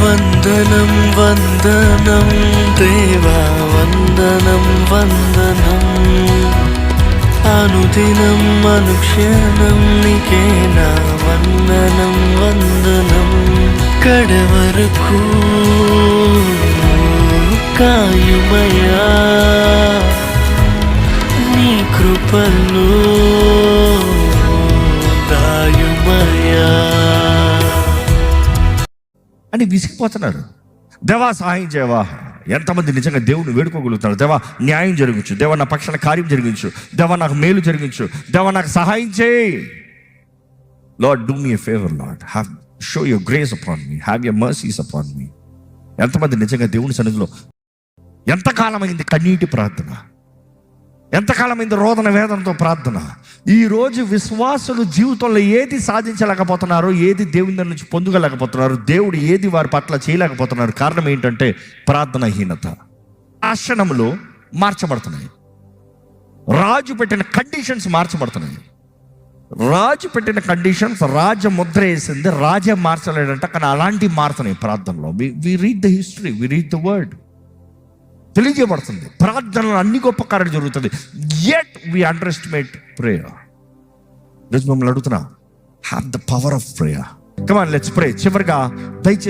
వందనం వందనం దేవా, వందనం వందనం, అనుదినం అనుక్షణం నీకే నా వందనం వందనం. కడవరకు కాయుమయా నీ కృపలో దాయుమయా అని విసిగిపోతున్నారు. దేవా సహాయం చేయవా. ఎంతమంది నిజంగా దేవుని వేడుకోగలుగుతున్నారు? దేవా న్యాయం జరిగించు, దేవా నా పక్షాన కార్యం జరిగించు, దేవా నాకు మేలు జరిగించు, దేవా నాకు సహాయం చేయి. Lord do me a favour, Lord have show your grace upon me, have your mercies upon me. ఎంతమంది నిజంగా దేవుని సన్నిధిలో ఎంతకాలమైంది కన్నీటి ప్రార్థన, ఎంతకాలమైంది రోదన వేదనతో ప్రార్థన. ఈరోజు విశ్వాసులు జీవితంలో ఏది సాధించలేకపోతున్నారు, ఏది దేవుని దగ్గర నుంచి పొందుగలేకపోతున్నారు, దేవుడు ఏది వారి పట్ల చేయలేకపోతున్నారు. కారణం ఏంటంటే ప్రార్థనాహీనత. ఆశ్రమంలో మార్చబడుతున్నాయి, రాజు పెట్టిన కండిషన్స్ మార్చబడుతున్నాయి. రాజు పెట్టిన కండిషన్స్, రాజ ముద్ర వేసింది, రాజే మార్చలేడంట. కానీ అలాంటివి మారుతున్నాయి ప్రార్థనలో. We read the history, we read the word. తెలియజేయబడుతుంది ప్రార్థనలో అన్ని గొప్ప కార్యాలు జరుగుతుంది. Yet we underestimate prayer. మిమ్మల్ని అడుగుతున్నా, have the power of prayer. Come on, let's pray. చివరిగా దయచేసి